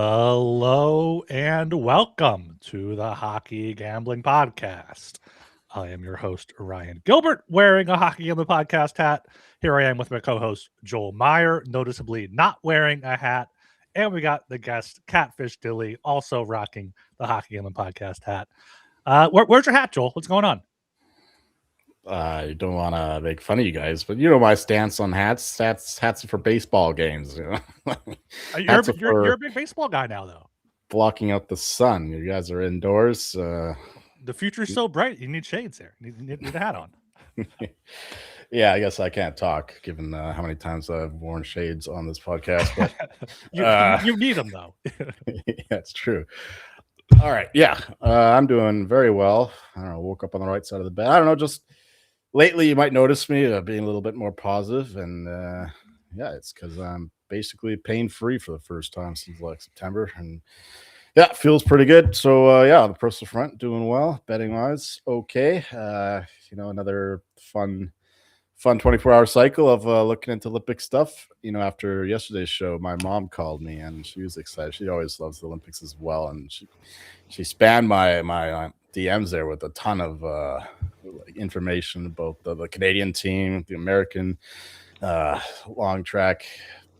Hello and welcome to the Hockey Gambling Podcast. I am your host, Ryan Gilbert, wearing a Hockey Gambling Podcast hat. Here I am with my co-host, Joel Meyer, noticeably not wearing a hat. And we got the guest, Catfish Dilly, also rocking the Hockey Gambling Podcast hat. Where's your hat, Joel? What's going on? I don't want to make fun of you guys, but you know my stance on hats. Hats are for baseball games. You know? You're a big baseball guy now, though. Blocking out the sun. You guys are indoors. The future's so bright. You need shades there. You need a hat on. Yeah, I guess I can't talk given how many times I've worn shades on this podcast. But you need them, though. Yeah, it's true. All right. Yeah, I'm doing very well. I don't know. Woke up on the right side of the bed. I don't know. Just lately, you might notice me being a little bit more positive, and yeah, it's because I'm basically pain-free for the first time since like September, and yeah, it feels pretty good. So yeah, on the personal front, doing well. Betting-wise, okay. Another fun 24-hour cycle of looking into Olympic stuff. You know, after yesterday's show, my mom called me and she was excited. She always loves the Olympics as well, and she spanned my DMs there with a ton of information about the Canadian team, the American long track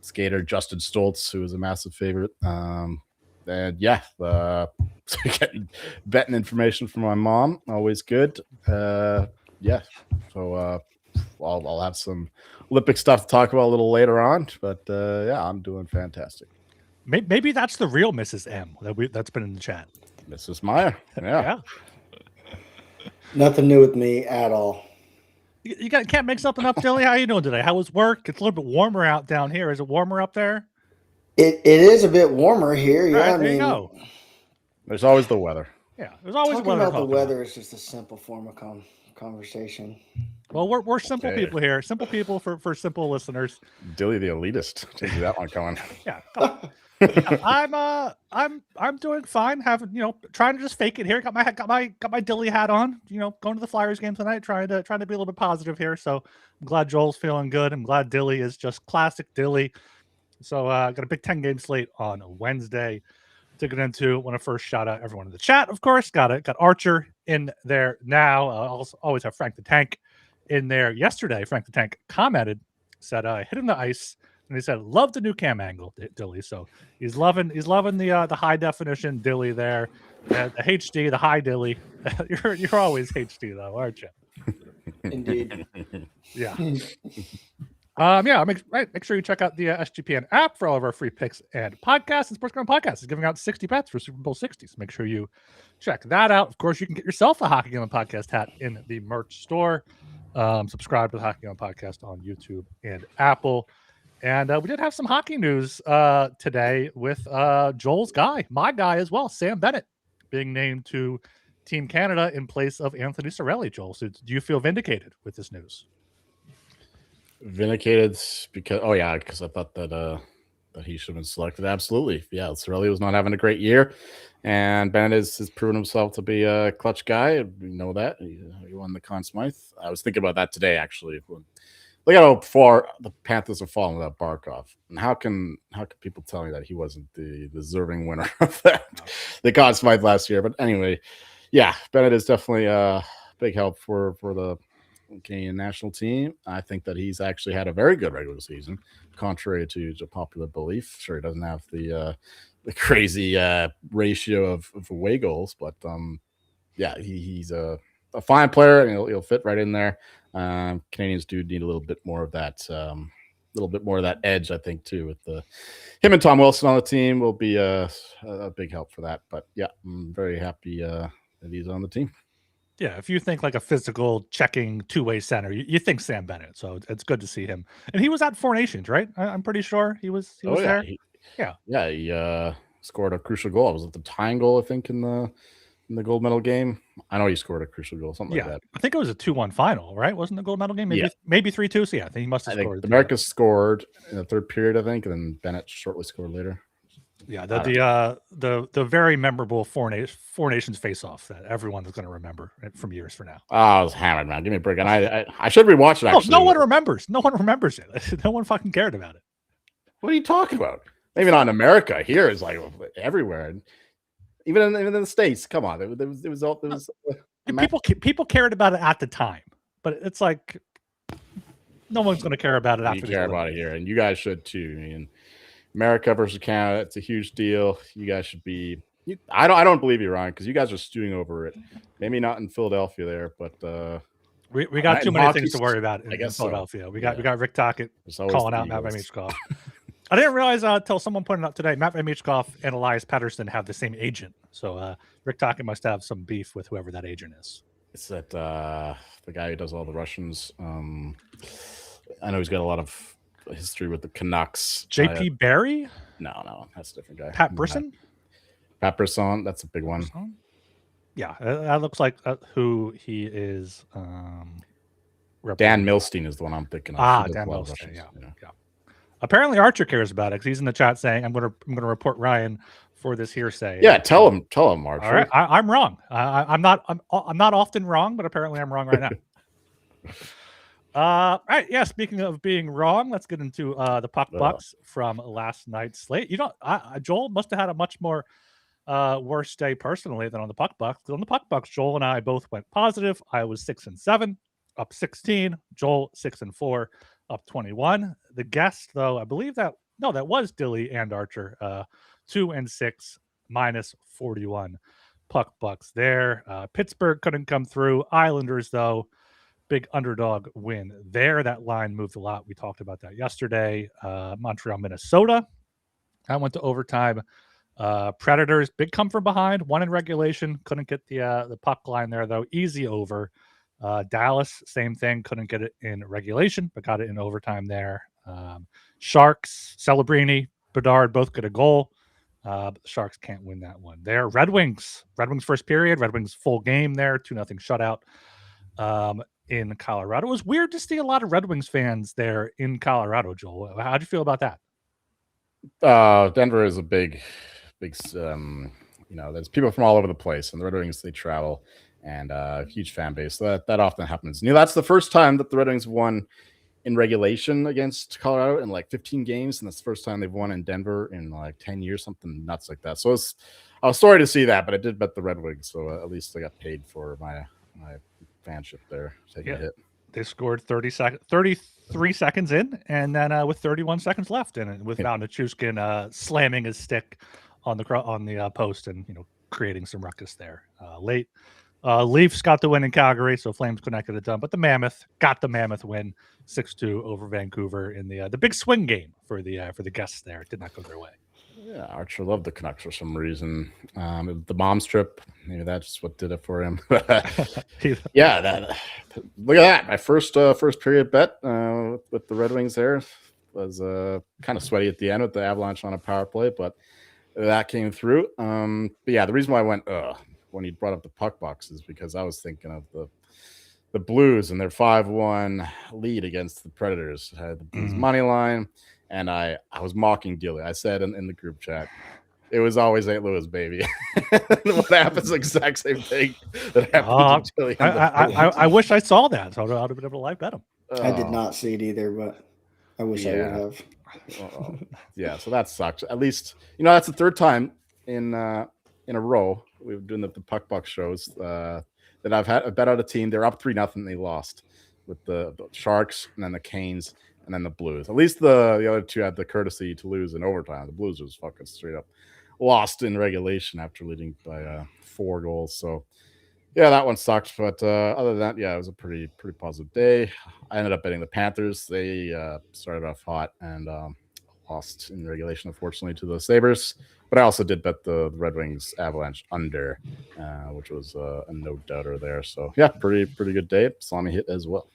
skater Justin Stoltz, who was a massive favorite. And yeah, getting betting information from my mom, always good. Yeah, so I'll have some Olympic stuff to talk about a little later on, but yeah, I'm doing fantastic. Maybe that's the real Mrs. M that's been in the chat. Mrs. Meyer, yeah. Nothing new with me at all. You can't make something up, Dilly. How you doing today? How was work? It's a little bit warmer out down here. Is it warmer up there? It is a bit warmer here. Yeah, right, there you go. There's always the weather. Yeah, there's always talking about the weather. Is just a simple form of conversation. Well, we're simple people here. Simple people for simple listeners. Dilly the elitist. Take that one coming. Yeah. I'm doing fine. Trying to just fake it here. Got my Dilly hat on. Going to the Flyers game tonight. Trying to be a little bit positive here. So I'm glad Joel's feeling good. I'm glad Dilly is just classic Dilly. So got a Big Ten game slate on Wednesday to get into. Want to first shout out everyone in the chat, of course. Got Archer in there now. Always have Frank the Tank in there. Yesterday, Frank the Tank commented, said hitting the ice. And he said, love the new cam angle, Dilly. So he's loving the high definition Dilly there. The HD, the high Dilly. You're always HD though, aren't you? Indeed. Yeah. Make sure you check out the SGPN app for all of our free picks and podcasts. And Sports Ground Podcast is giving out 60 bets for Super Bowl 60. So make sure you check that out. Of course, you can get yourself a Hockey Gambling Podcast hat in the merch store. Subscribe to the Hockey Gambling Podcast on YouTube and Apple. And we did have some hockey news today with Joel's guy, my guy as well, Sam Bennett, being named to Team Canada in place of Anthony Cirelli. Joel, so do you feel vindicated with this news? Vindicated because I thought that he should have been selected. Absolutely. Yeah, Cirelli was not having a great year, and Bennett has proven himself to be a clutch guy. We know that. He won the Conn Smythe. I was thinking about that today, actually. Look at how far the Panthers have fallen without Barkov. And how can people tell me that he wasn't the deserving winner of the Conn Smythe last year? But anyway, yeah, Bennett is definitely a big help for the Canadian national team. I think that he's actually had a very good regular season, contrary to popular belief. Sure, he doesn't have the crazy ratio of away goals, but yeah, he's a fine player, and he'll fit right in there. Canadians do need a little bit more of that edge, I think, too. With him and Tom Wilson on the team will be a big help for that. But yeah, I'm very happy that he's on the team. Yeah, if you think like a physical checking two-way center, you think Sam Bennett. So it's good to see him. And he was at Four Nations, right? I'm pretty sure he was there. He scored a crucial goal. It was the tying goal, I think, in the gold medal game. I know he scored a crucial goal, something like that. I think it was a 2-1 final, right? Wasn't the gold medal game? Maybe 3-2. So yeah, I think he must have scored. America scored in the third period, I think, and then Bennett shortly scored later. Yeah, the very memorable Four Nations face-off that everyone is going to remember from years from now. Oh, I was hammered, man. Give me a break. And I should rewatch it, actually. No one remembers. No one remembers it. No one fucking cared about it. What are you talking about? Maybe not in America. Here is like everywhere. Even in the States. Come on. It was people cared about it at the time, but it's like no one's going to care about it after. You care about it here, and you guys should too. I mean, America versus Canada, it's a huge deal. You guys should be. I don't believe you, Ryan, because you guys are stewing over it. Maybe not in Philadelphia there, but we got too many things to worry about in Philadelphia. So. We got Rick Tocchet calling out Matt Michkov. I didn't realize until someone pointed out today, Matt Michkov and Elias Pettersson have the same agent. So Rick Tocchet must have some beef with whoever that agent is. It's that the guy who does all the Russians. I know he's got a lot of history with the Canucks. J.P. Barry? No, that's a different guy. Pat Brisson? Pat Brisson, that's a big one. Yeah, that looks like who he is. Dan Milstein is the one I'm thinking of. Dan Milstein, yeah. Apparently Archer cares about it because he's in the chat saying, I'm gonna report Ryan for this hearsay. Yeah, tell him, Archer. All right, I'm wrong. I'm not often wrong, but apparently I'm wrong right now. All right, yeah. Speaking of being wrong, let's get into the Puck Bucks from last night's slate. Joel must have had a much more worse day personally than on the Puck Bucks. On the Puck Bucks, Joel and I both went positive. I was 6-7, up 16. Joel 6-4, up 21. The guest, though, I believe that was Dilly and Archer, 2-6, minus 41 Puck Bucks there. Pittsburgh couldn't come through. Islanders, though, big underdog win there. That line moved a lot. We talked about that yesterday. Montreal, Minnesota. I went to overtime. Predators, big come from behind. One in regulation. Couldn't get the puck line there, though. Easy over. Dallas, same thing. Couldn't get it in regulation, but got it in overtime there. Sharks, Celebrini, Bedard both get a goal. But the Sharks can't win that one there. Red Wings first period. Red Wings full game there. 2-0 shutout in Colorado. It was weird to see a lot of Red Wings fans there in Colorado, Joel. How'd you feel about that? Denver is a big, there's people from all over the place, and the Red Wings, they travel, and huge fan base. So that often happens. That's the first time that the Red Wings won in regulation against Colorado in like 15 games, and that's the first time they've won in Denver in like 10 years, something nuts like that. So I was sorry to see that, but I did bet the Red Wings, so at least I got paid for my fanship there, taking a hit. They scored 33 seconds in, and then with 31 seconds left, and with Nichushkin slamming his stick on the post and creating some ruckus there late. Leafs got the win in Calgary, so Flames couldn't get it done. But the Mammoth got the Mammoth win 6-2 over Vancouver in the big swing game for the guests there. It did not go their way. Yeah, Archer loved the Canucks for some reason. The mom's trip, maybe that's what did it for him. Yeah, look at that. My first period bet with the Red Wings there was kind of sweaty at the end with the Avalanche on a power play, but that came through. But yeah, the reason why I went when he brought up the Puck Bucks is because I was thinking of the Blues and their 5-1 lead against the Predators. I had the Blues money line. And I was mocking Dilly. I said in the group chat, it was always St. Louis, baby. What happens? Exact same thing that happened to Dilly. I wish I saw that. So I would have been able to live bet him. I did not see it either, but I wish I would have. Yeah, so that sucks. At least that's the third time in a row we've been doing the Puck Buck shows that I've had a bet out a team. They're up 3-0. They lost with the Sharks and then the Canes. And then the Blues. At least the other two had the courtesy to lose in overtime. The Blues was fucking straight up lost in regulation after leading by 4 goals. So, yeah, that one sucked. But other than that, yeah, it was a pretty positive day. I ended up betting the Panthers. They started off hot and lost in regulation, unfortunately, to the Sabres. But I also did bet the Red Wings Avalanche under, which was a no-doubter there. So, yeah, pretty good day. Salami hit as well.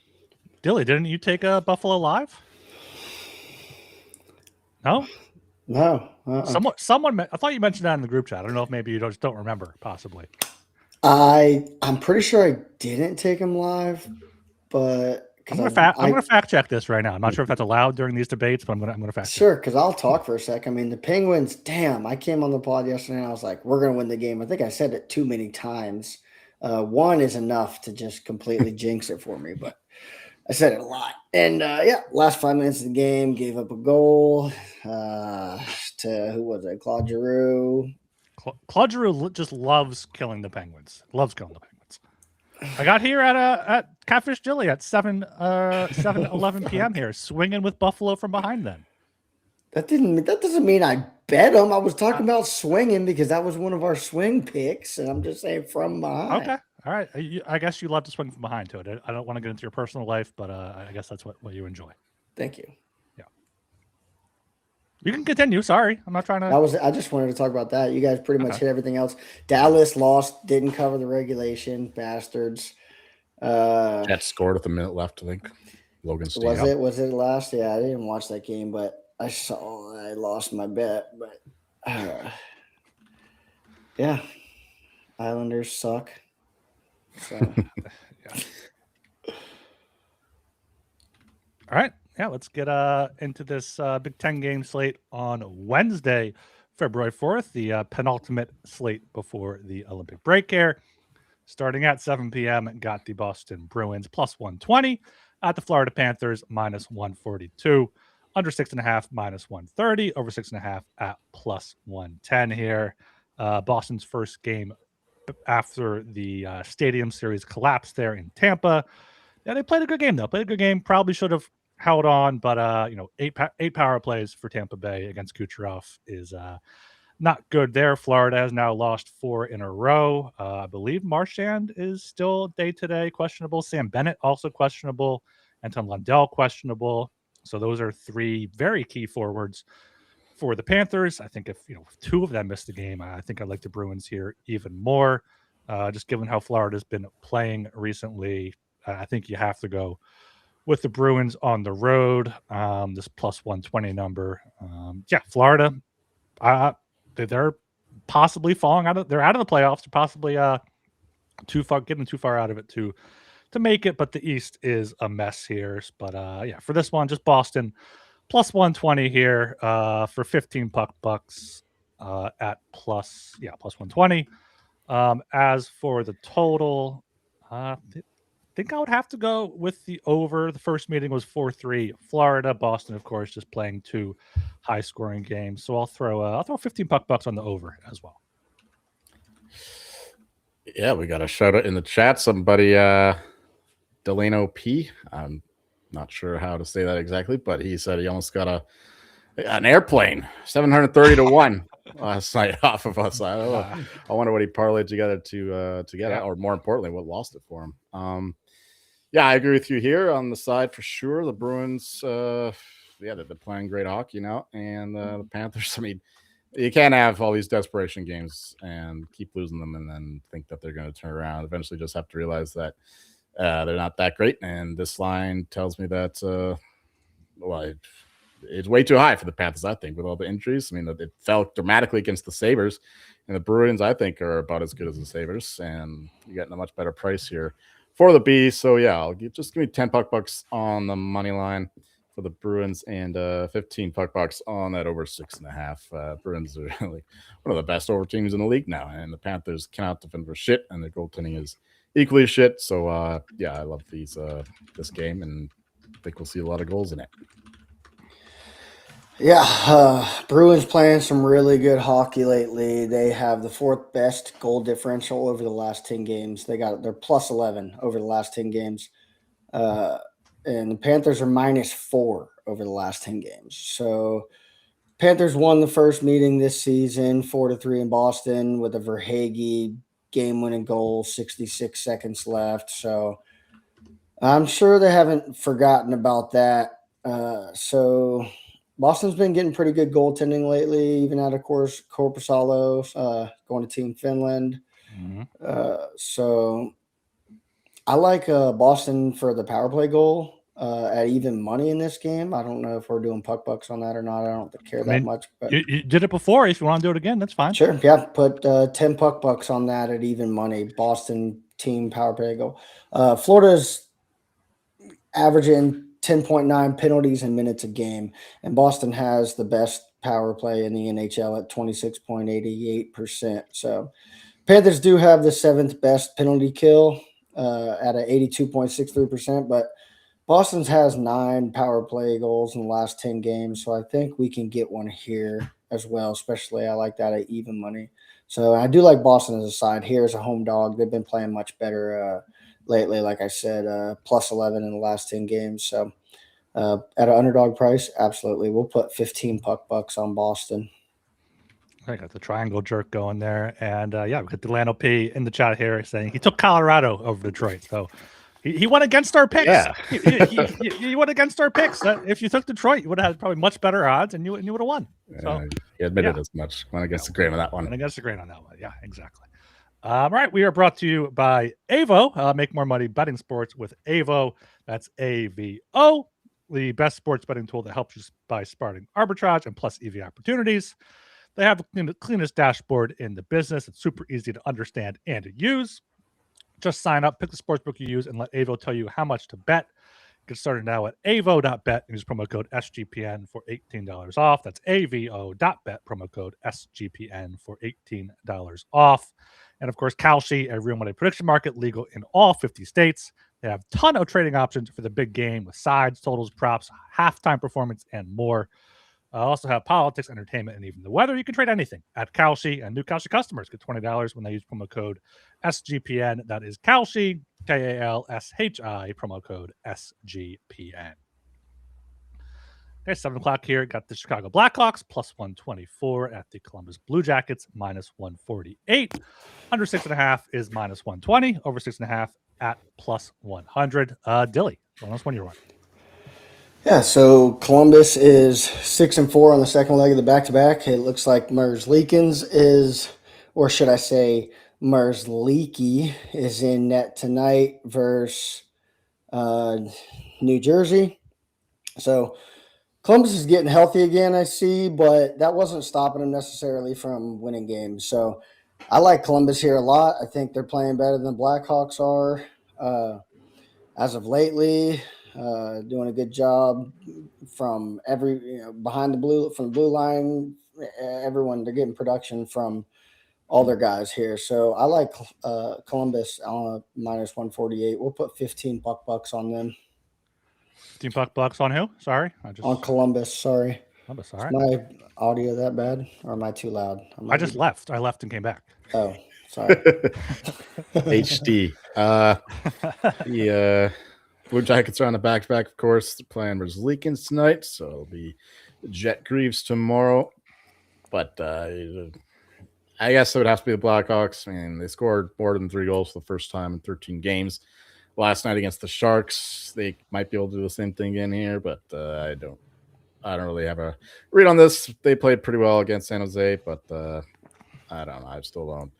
Dilly, didn't you take a Buffalo Live? No? No. Someone. I thought you mentioned that in the group chat. I don't know if maybe you just don't remember, possibly. I'm pretty sure I didn't take him live, but I'm gonna fact check this right now. I'm not sure if that's allowed during these debates, but I'm gonna fact check. Sure, because I'll talk for a sec. I mean, the Penguins. Damn, I came on the pod yesterday and I was like, "We're gonna win the game." I think I said it too many times. One is enough to just completely jinx it for me, but I said it a lot. And last 5 minutes of the game, gave up a goal. to who was it? Claude Giroux. Claude Giroux just loves killing the Penguins. Loves killing the Penguins. I got here at Catfish Dilly at 7:11 p.m. here, swinging with Buffalo from behind. Then that doesn't mean I bet them. I was talking about swinging because that was one of our swing picks, and I'm just saying from behind. Okay, all right. I guess you love to swing from behind to it. I don't want to get into your personal life, but I guess that's what you enjoy. Thank you. Yeah, you can continue. Sorry, I'm not trying to. I just wanted to talk about that. You guys pretty much hit everything else. Dallas lost, didn't cover the regulation, bastards. Jets scored with a minute left, I think. Logan Steen. Was it last? Yeah, I didn't watch that game, but I lost my bet. But yeah, Islanders suck. So yeah. All right. Yeah, let's get into this Big Ten game slate on Wednesday, February 4th, the penultimate slate before the Olympic break here. Starting at 7 p.m., got the Boston Bruins plus 120 at the Florida Panthers minus 142, under 6.5 minus 130, over 6.5 at plus 110 here. Boston's first game after the Stadium Series collapsed there in Tampa. Yeah, they played a good game, though. Played a good game. Probably should have held on, but eight power plays for Tampa Bay against Kucherov is not good there. Florida has now lost 4 in a row. I believe Marchand is still day-to-day questionable. Sam Bennett also questionable. Anton Lundell questionable. So those are 3 very key forwards for the Panthers. I think if 2 of them missed the game, I think I like the Bruins here even more. Just given how Florida's been playing recently, I think you have to go with the Bruins on the road. This plus 120 number. Florida. They're possibly falling out of. They're out of the playoffs. They're possibly getting too far out of it to make it. But the East is a mess here. But for this one, just Boston plus 120 here for 15 bucks at plus 120. As for the total, I think I would have to go with the over. The first meeting was 4-3 Florida. Boston, of course, just playing 2 high-scoring games. So I'll throw 15 bucks on the over as well. Yeah, we got a shout out in the chat. Somebody, Delano P. I'm not sure how to say that exactly, but he said he almost got an airplane, 730 to 1 last night off of us. I wonder what he parlayed together to get it, or more importantly, what lost it for him. I agree with you here on the side for sure. The Bruins, they've been playing great hockey now, and the Panthers. I mean, you can't have all these desperation games and keep losing them, and then think that they're going to turn around. Eventually, just have to realize that they're not that great. And this line tells me that it's way too high for the Panthers, I think, with all the injuries. I mean, it fell dramatically against the Sabres, and the Bruins, I think, are about as good as the Sabres, and you're getting a much better price here for the Bees. So, I'll give me 10 bucks on the money line for the Bruins and 15 bucks on that over 6.5. Bruins are really one of the best over teams in the league now, and the Panthers cannot defend for shit, and their goaltending is equally shit. So, I love this game, and I think we'll see a lot of goals in it. Bruins playing some really good hockey lately. They have the 4th best goal differential over the last 10 games. They're plus 11 over the last 10 games. And the Panthers are minus 4 over the last 10 games. So Panthers won the first meeting this season, 4-3 in Boston with a Verhaeghe game-winning goal, 66 seconds left. So I'm sure they haven't forgotten about that. So Boston's been getting pretty good goaltending lately, even out of course Korpisalo going to Team Finland. Mm-hmm. So I like Boston for the power play goal at even money in this game. I don't know if we're doing puck bucks on that or not. I don't care that much. But you did it before. If you want to do it again, that's fine. Sure. Yeah. Put 10 puck bucks on that at even money. Boston team power play goal. Florida's averaging 10.9 penalties and minutes a game, and Boston has the best power play in the NHL at 26.88%. So Panthers do have the 7th best penalty kill at an 82.63%, but Boston's has 9 power play goals in the last 10 games, so I think we can get one here as well, especially I like that at even money. So I do like Boston as a side. Here as a home dog, they've been playing much better lately. Like I said, plus 11 in the last 10 games. So at an underdog price, absolutely. We'll put 15 puck bucks on Boston. I got the triangle jerk going there. And yeah, we got Delano P in the chat here saying he took Colorado over Detroit. So he went against our picks. Yeah. he went against our picks. If you took Detroit, you would have had probably much better odds and you would have won. So he admitted as much. Went against the grain on that one. Went against the grain on that one. Yeah, exactly. All right, we are brought to you by Avo. Make more money betting sports with Avo. That's AVO, the best sports betting tool that helps you by spotting arbitrage and plus EV opportunities. They have the cleanest dashboard in the business. It's super easy to understand and to use. Just sign up, pick the sportsbook you use, and let Avo tell you how much to bet. Get started now at avo.bet and use promo code SGPN for $18 off. That's avo.bet, promo code SGPN for $18 off. And of course, Kalshi, a real money prediction market, legal in all 50 states. They have a ton of trading options for the big game with sides, totals, props, halftime performance, and more. Also have politics, entertainment, and even the weather. You can trade anything at Kalshi, and new Kalshi customers get $20 when they use promo code SGPN. That is Kalshi, Kalshi, promo code SGPN. Okay, 7 o'clock here. Got the Chicago Blackhawks plus 124 at the Columbus Blue Jackets minus 148. Under 6.5 is minus 120. Over 6.5 at plus 100. Dilly, tell us when you're on. Yeah, so Columbus is 6-4 on the second leg of the back-to-back. It looks like Merzlikins is, or should I say Merzliki is in net tonight versus New Jersey. So Columbus is getting healthy again, I see, but that wasn't stopping them necessarily from winning games. So I like Columbus here a lot. I think they're playing better than the Blackhawks are as of lately. Doing a good job from behind the blue line. Everyone, they're getting production from all their guys here. So I like Columbus on minus 148. We'll put 15 bucks on them. 15 bucks on who? Sorry, on Columbus. Sorry. Columbus. All right. Is my audio that bad, or am I too loud? I just left. I left and came back. Oh, sorry. HD. The Blue Jackets are on the back-to-back, of course. They're playing Merzlikins tonight, so it'll be Jet Greaves tomorrow. But I guess it would have to be the Blackhawks. I mean, they scored more than 3 goals for the first time in 13 games. Last night against the Sharks, they might be able to do the same thing in here, but I don't really have a read on this. They played pretty well against San Jose, but I don't know. I still don't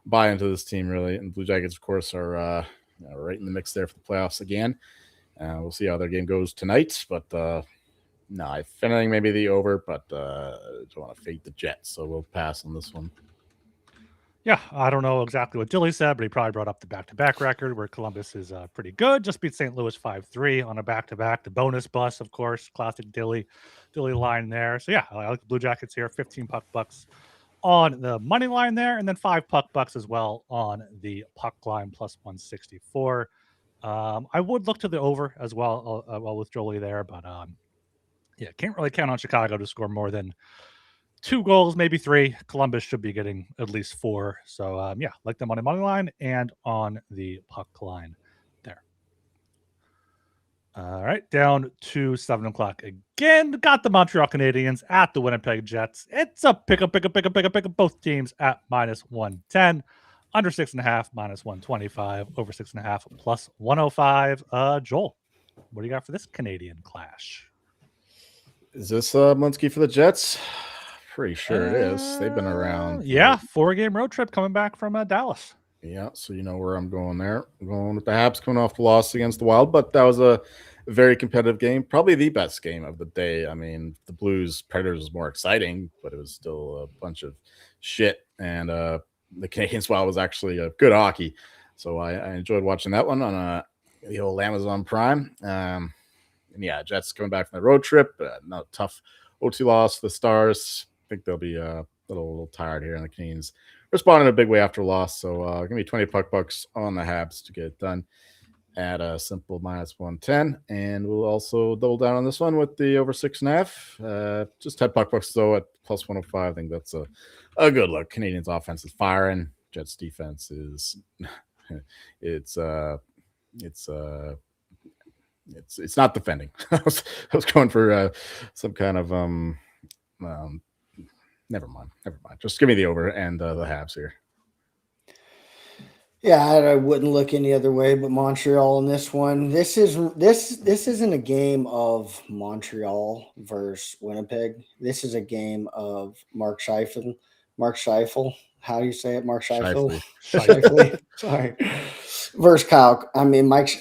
buy into this team, really. And Blue Jackets, of course, are right in the mix there for the playoffs again. We'll see how their game goes tonight, but no, if anything, maybe the over, but I don't want to fade the Jets, so we'll pass on this one. Yeah, I don't know exactly what Dilly said, but he probably brought up the back-to-back record where Columbus is pretty good. Just beat St. Louis 5-3 on a back-to-back. The bonus bus, of course, classic Dilly line there. So yeah, I like the Blue Jackets here. 15 bucks on the money line there, and then 5 bucks as well on the puck line plus 164. I would look to the over as well, with Jolie there, but yeah, can't really count on Chicago to score more than 2 goals, maybe 3. Columbus should be getting at least 4. So yeah, like them on the money line and on the puck line there. All right, down to 7 o'clock again. Got the Montreal Canadiens at the Winnipeg Jets. It's a pick up. Both teams at minus 110. Under 6.5, minus 125. Over 6.5, plus 105. Joel, what do you got for this Canadian clash? Is this Munsky for the Jets? Pretty sure it is. They've been around. Yeah, 4-game road trip coming back from Dallas. Yeah, so you know where I'm going there. I'm going with the Habs coming off the loss against the Wild, but that was a very competitive game. Probably the best game of the day. I mean, the Blues Predators was more exciting, but it was still a bunch of shit. And the Canadiens Wild was actually a good hockey. So I enjoyed watching that one on the old Amazon Prime. And yeah, Jets coming back from the road trip. Not a tough OT loss for the Stars. I think they'll be a little tired here, and the Canadiens responded in a big way after a loss. So going to be 20 bucks on the Habs to get it done. at a simple -110, and we'll also double down on this one with the over 6.5. Just had puck bucks though at +105. I think that's a good look. Canadiens offense is firing. Jets defense is it's not defending. I was going for some kind of never mind. Just give me the over and the Habs here. Yeah, I wouldn't look any other way but Montreal in this one. This isn't a game of Montreal versus Winnipeg. This is a game of Mark Scheifele. How do you say it? Mark Scheifele. Scheifele. Sorry. Versus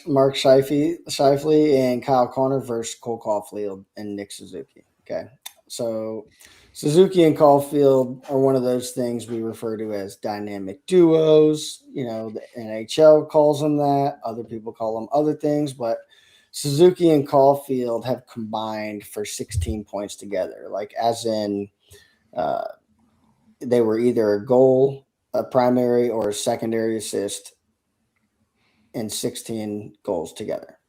Mark Scheifele and Kyle Connor versus Cole Caulfield and Nick Suzuki. Okay. So Suzuki and Caulfield are one of those things we refer to as dynamic duos. You know, the NHL calls them that. Other people call them other things, but Suzuki and Caulfield have combined for 16 points together. Like, as in, they were either a goal, a primary, or a secondary assist in 16 goals together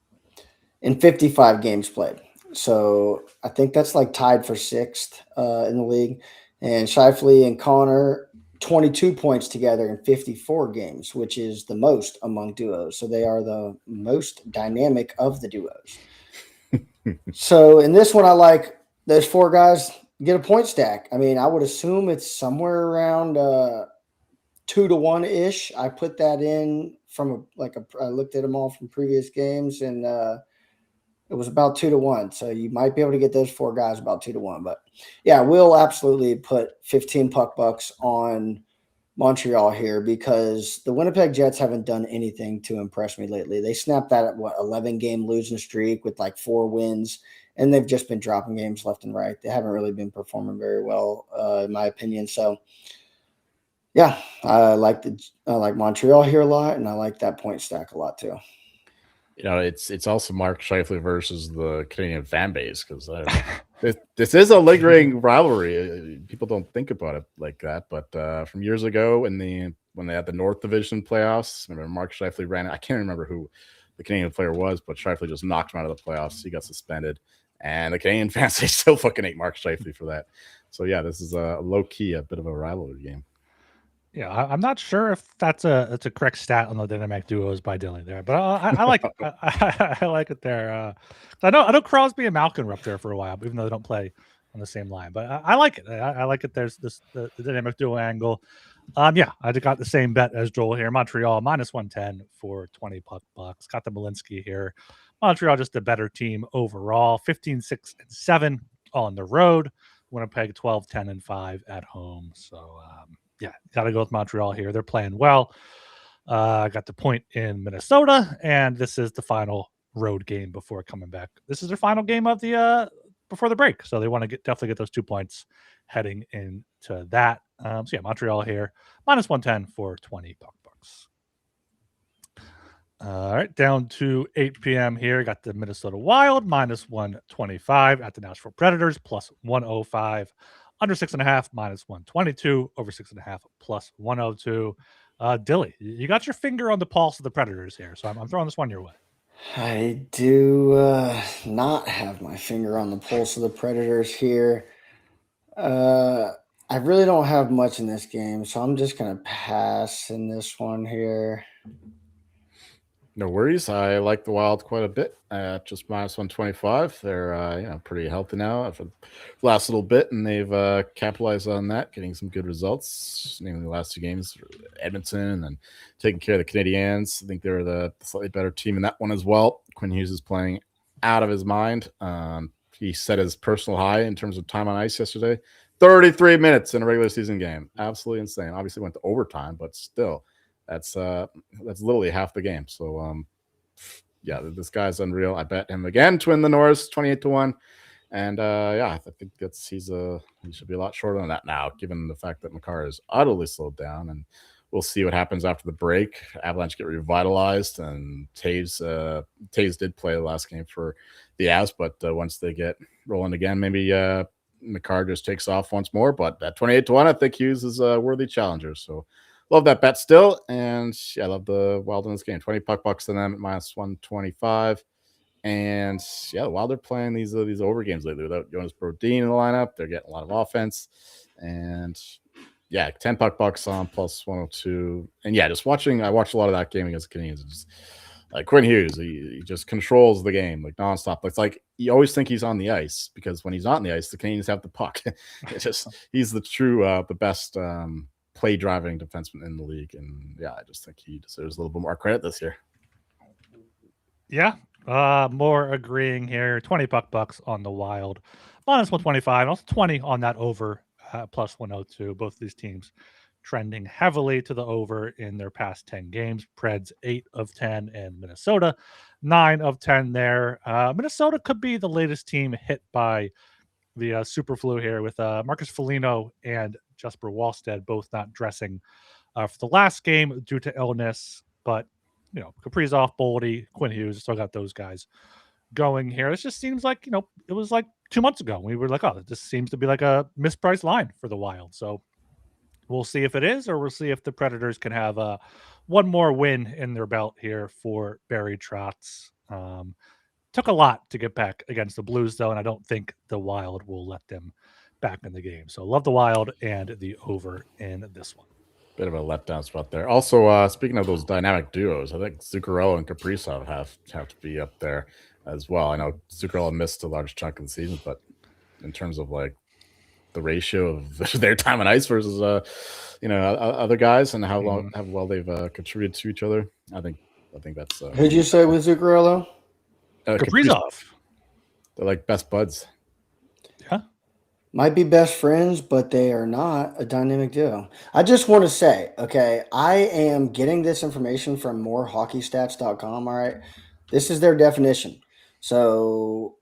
in 55 games played. So I think that's like tied for sixth in the league. And Scheifele and Connor, 22 points together in 54 games, which is the most among duos. So they are the most dynamic of the duos. So in this one, I like those four guys get a point stack. I mean, I would assume it's somewhere around 2-to-1-ish. I put that in from I looked at them all from previous games, and it was about 2-to-1. So you might be able to get those four guys about 2-to-1. But yeah, we'll absolutely put 15 puck bucks on Montreal here because the Winnipeg Jets haven't done anything to impress me lately. They snapped that 11-game losing streak with like 4 wins, and they've just been dropping games left and right. They haven't really been performing very well, in my opinion. So yeah, I like Montreal here a lot, and I like that point stack a lot too. You know, it's also Mark Scheifele versus the Canadian fan base because this is a lingering rivalry. People don't think about it like that, but from years ago when they had the North Division playoffs, remember Mark Scheifele ran. I can't remember who the Canadian player was, but Scheifele just knocked him out of the playoffs. He got suspended, and the Canadian fans they still fucking hate Mark Scheifele for that. So yeah, this is a low key a bit of a rivalry game. Yeah, I'm not sure if that's a correct stat on the dynamic duos by Dylan there, but I like it. I like it there. I know Crosby and Malkin were up there for a while, even though they don't play on the same line. But I like it. I like it. There's the dynamic duo angle. Yeah, I got the same bet as Joel here. Montreal -110 for 20 puck bucks. Got the Malinsky here. Montreal just a better team overall. 15-6-7 on the road. Winnipeg 12-10-5 at home. So. Yeah, got to go with Montreal here. They're playing well. I got the point in Minnesota, and this is the final road game before coming back. This is their final game of the before the break, so they want to definitely get those 2 points heading into that. So yeah, Montreal here -110 for 20 puck bucks. All right, down to 8 p.m. here. Got the Minnesota Wild -125 at the Nashville Predators +105. Under 6.5 -122, over 6.5 +102. Dilly, you got your finger on the pulse of the Predators here, so I'm throwing this one your way. I do not have my finger on the pulse of the Predators here. I really don't have much in this game, so I'm just going to pass in this one here. No worries. I like the Wild quite a bit. Just -125. They're pretty healthy now for the last little bit, and they've capitalized on that, getting some good results. Namely, the last 2 games, Edmonton, and taking care of the Canadiens. I think they're the slightly better team in that one as well. Quinn Hughes is playing out of his mind. He set his personal high in terms of time on ice yesterday. 33 minutes in a regular season game. Absolutely insane. Obviously went to overtime, but still. That's literally half the game. So yeah, this guy's unreal. I bet him again to win the Norris 28-1. And yeah, I think he should be a lot shorter than that now, given the fact that Makar is utterly slowed down. And we'll see what happens after the break. Avalanche get revitalized, and Taves did play the last game for the Avs, but once they get rolling again, maybe Makar just takes off once more. But at 28-1, I think Hughes is a worthy challenger. So love that bet still. And yeah, I love the Wild in this game. 20 bucks to them at minus 125. And yeah, the Wild are playing these over games lately without Jonas Brodin in the lineup. They're getting a lot of offense. And yeah, 10 bucks on plus 102. And yeah, I watched a lot of that game against the Canadiens. Just like Quinn Hughes, he just controls the game like nonstop. It's like you always think he's on the ice because when he's not on the ice, the Canadiens have the puck. He's the true the best play driving defenseman in the league. And yeah, I just think he deserves a little bit more credit this year. Yeah. More agreeing here. 20 bucks on the Wild. Minus 125. Also 20 on that over plus 102. Both of these teams trending heavily to the over in their past 10 games. Preds 8 of 10 and Minnesota 9 of 10 there. Minnesota could be the latest team hit by the super flu here with Marcus Foligno and Jesper Wallstead both not dressing for the last game due to illness. But, Kaprizov, Boldy, Quinn Hughes, still got those guys going here. This just seems like, it was like 2 months ago. We were like, oh, this seems to be like a mispriced line for the Wild. So we'll see if it is, or we'll see if the Predators can have one more win in their belt here for Barry Trotz. Took a lot to get back against the Blues, though, and I don't think the Wild will let them back in the game. So love the Wild and the over in this one. Bit of a letdown spot there. Also, speaking of those dynamic duos, I think Zuccarello and Kaprizov have to be up there as well. I know Zuccarello missed a large chunk of the season, but in terms of like the ratio of their time on ice versus other guys and how well they've contributed to each other, I think that's. Who'd you say with Zuccarello? Kaprizov. They're like best buds. Yeah. Might be best friends, but they are not a dynamic duo. I just want to say, okay, I am getting this information from morehockeystats.com. All right. This is their definition. So,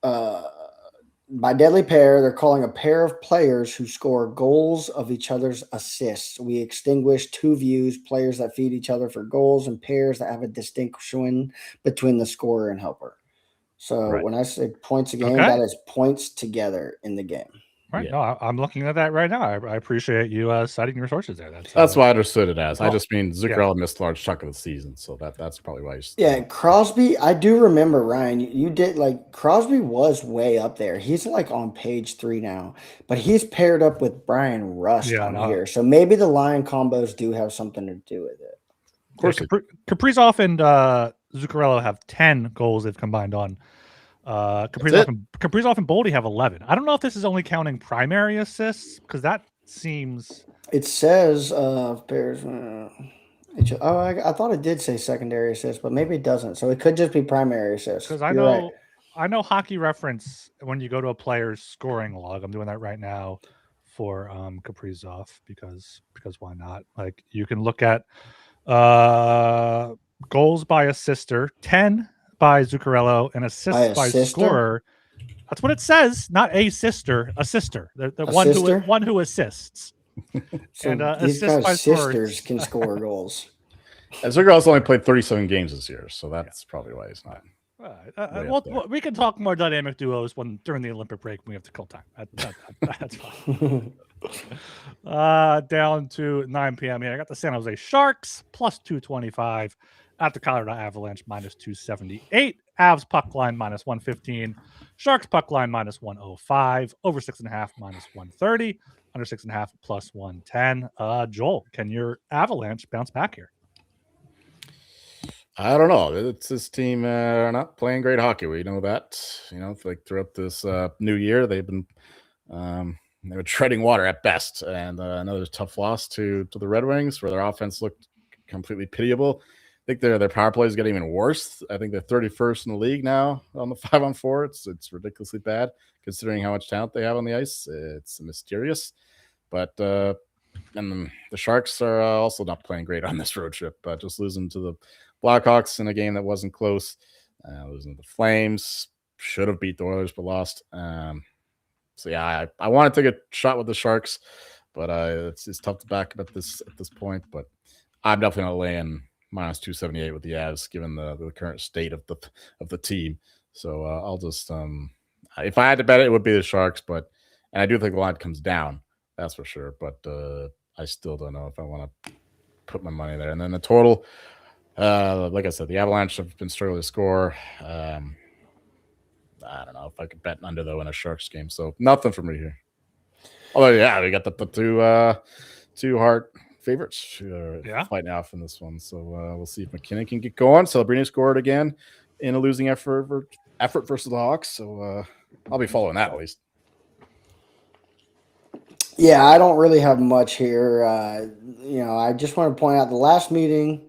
by deadly pair, they're calling a pair of players who score goals of each other's assists. We extinguish two views, players that feed each other for goals and pairs that have a distinction between the scorer and helper. So when I say points a game, that is points together in the game. Right. Yeah. No, I'm looking at that right now. I appreciate you citing your sources there. That's what I understood it as. I just mean Zuccarello missed a large chunk of the season, so that's probably why. Yeah, Crosby. I do remember, Ryan. You did Crosby was way up there. He's like on page 3 now, but he's paired up with Brian Rust here. So maybe the line combos do have something to do with it. Of course, Kaprizov and Zuccarello have 10 goals they've combined on. Kaprizov and Boldy have 11. I don't know if this is only counting primary assists because that seems. It says pairs. I thought it did say secondary assists, but maybe it doesn't. So it could just be primary assists. Because I know Hockey Reference, when you go to a player's scoring log, I'm doing that right now for Kaprizov because why not? Like you can look at goals by assister, 10 by Zuccarello, and assists by scorer. That's what it says. Not a sister, a sister. The one who assists. So and these guys' by sisters can score goals. And Zuccarello's only played 37 games this year, so that's probably why he's not. Well, we can talk more dynamic duos during the Olympic break when we have to kill time. That's fine. Down to 9 p.m. here. I got the San Jose Sharks plus 225 at the Colorado Avalanche minus 278. Avs puck line minus 115. Sharks puck line minus 105. Over 6.5 minus 130. Under 6.5 plus 110. Joel, can your Avalanche bounce back here? I don't know. It's this team not playing great hockey. We know that. Like throughout this new year, they've been they were treading water at best. And another tough loss to the Red Wings, where their offense looked completely pitiable. I think their power play is getting even worse. I think they're 31st in the league now on the 5-on-4. It's ridiculously bad considering how much talent they have on the ice. It's mysterious, but and the Sharks are also not playing great on this road trip. Just losing to the Blackhawks in a game that wasn't close, losing to the Flames, should have beat the Oilers but lost. So yeah, I want to take a shot with the Sharks, but it's tough to back up at this point. But I'm definitely not laying minus 278 with the Avs, given the current state of the team. So I'll just if I had to bet it would be the Sharks, and I do think the line comes down, that's for sure. But I still don't know if I want to put my money there. And then the total, like I said, the Avalanche have been struggling to score. I don't know if I could bet under though in a Sharks game. So nothing for me here. Although yeah, we got the two hard favorites fighting off in this one. So we'll see if McKinnon can get going. Celebrini scored again in a losing effort versus the Hawks. So I'll be following that at least. Yeah, I don't really have much here. I just want to point out the last meeting,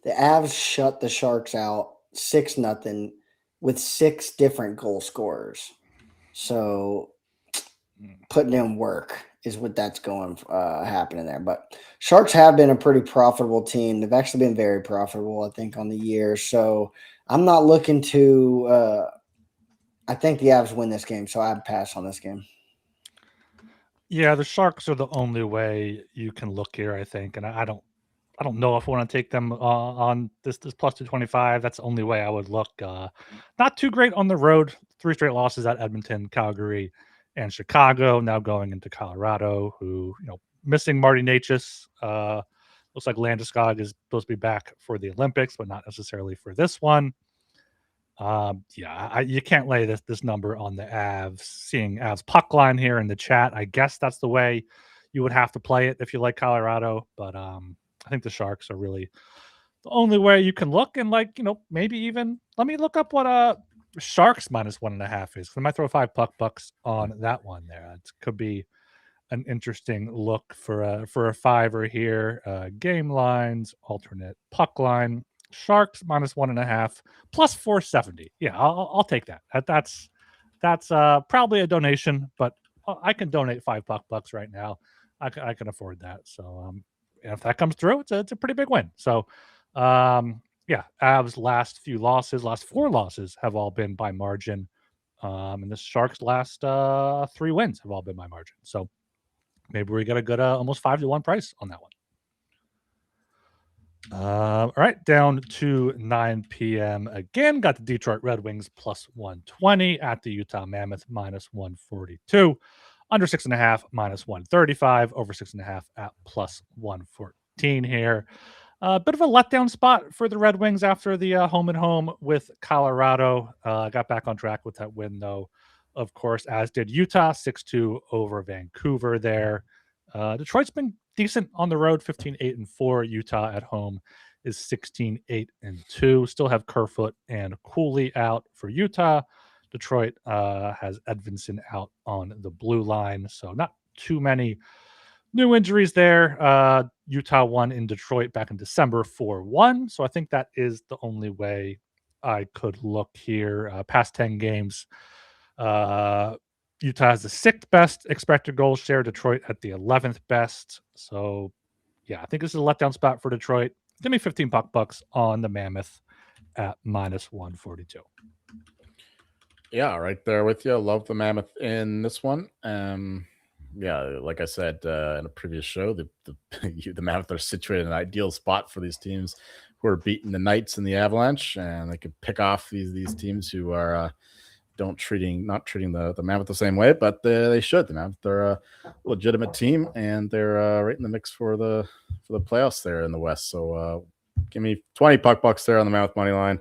the Avs shut the Sharks out 6-0 with 6 different goal scorers. So putting in work is what that's going happening there. But Sharks have been a pretty profitable team. They've actually been very profitable, I think, on the year. So I'm not looking to I think the Avs win this game, so I'd pass on this game. Yeah, the Sharks are the only way you can look here, I think, and I don't know if I want to take them on this plus 225. That's the only way I would look. Not too great on the road. 3 straight losses at Edmonton, Calgary, and Chicago. Now going into Colorado, who missing Marty Necas. Looks like Landeskog is supposed to be back for the Olympics, but not necessarily for this one. You can't lay this number on the Avs. Seeing Avs puck line here in the chat, I guess that's the way you would have to play it if you like Colorado. But I think the Sharks are really the only way you can look. And maybe even let me look up what Sharks -1.5 is. I might throw $5 on that one there. It could be an interesting look for a fiver here. Game lines, alternate puck line. Sharks -1.5 plus 470. Yeah, I'll take that. That's probably a donation, but I can donate $5 right now. I can afford that. So if that comes through, it's a pretty big win. So Avs last 4 losses have all been by margin, and the Sharks last 3 wins have all been by margin. So maybe we get a good almost 5-1 price on that one. All right, down to 9 p.m. again. Got the Detroit Red Wings plus 120 at the Utah Mammoth -142. Under 6.5 -135. Over 6.5 at plus 114 here. A bit of a letdown spot for the Red Wings after the home and home with Colorado. Got back on track with that win, though, of course, as did Utah, 6-2 over Vancouver there. Detroit's been decent on the road, 15-8-4. Utah at home is 16-8-2. Still have Kerfoot and Cooley out for Utah. Detroit has Edvinson out on the blue line, so not too many new injuries there. Utah won in Detroit back in December 4-1, so I think that is the only way I could look here. Past 10 games, Utah has the 6th best expected goal share. Detroit at the 11th best. So, yeah, I think this is a letdown spot for Detroit. Give me $15 on the Mammoth at -142. Yeah, right there with you. Love the Mammoth in this one. Like I said in a previous show, the Mammoth are situated in an ideal spot for these teams who are beating the Knights and the Avalanche, and they can pick off these teams who are not treating the Mammoth the same way, but they should. The Mammoth, they're a legitimate team, and they're right in the mix for the playoffs there in the West. So give me $20 there on the Mammoth money line,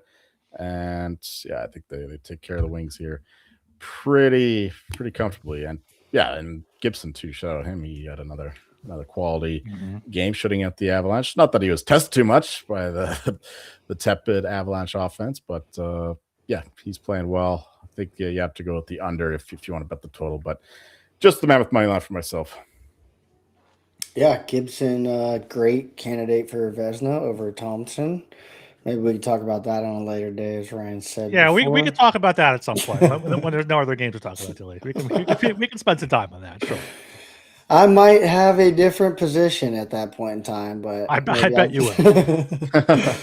and I think they take care of the Wings here pretty comfortably. And and Gibson too. Shout out him. He had another quality game shooting at the Avalanche. Not that he was tested too much by the tepid Avalanche offense, but he's playing well. I think you have to go with the under if you want to bet the total, but just the Mammoth money line for myself. Yeah, Gibson, great candidate for Vezina over Thompson. Maybe we can talk about that on a later day, as Ryan said. Yeah, we can talk about that at some point when there's no other games to talk about today. We can spend some time on that. Sure. I might have a different position at that point in time, but I bet you will.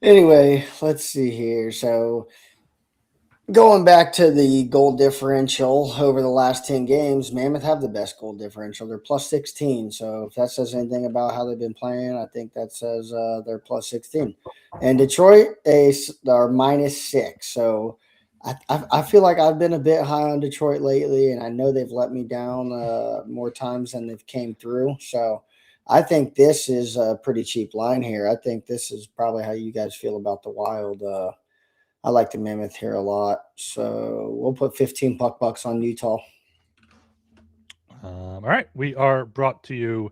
Anyway, let's see here. So going back to the goal differential over the last 10 games, Mammoth have the best goal differential. They're plus 16. So if that says anything about how they've been playing, I think that says they're plus 16. And Detroit are -6. So I feel like I've been a bit high on Detroit lately, and I know they've let me down more times than they've came through. So I think this is a pretty cheap line here. I think this is probably how you guys feel about the Wild. I like the Mammoth here a lot, so we'll put 15 bucks on Utah. All right, we are brought to you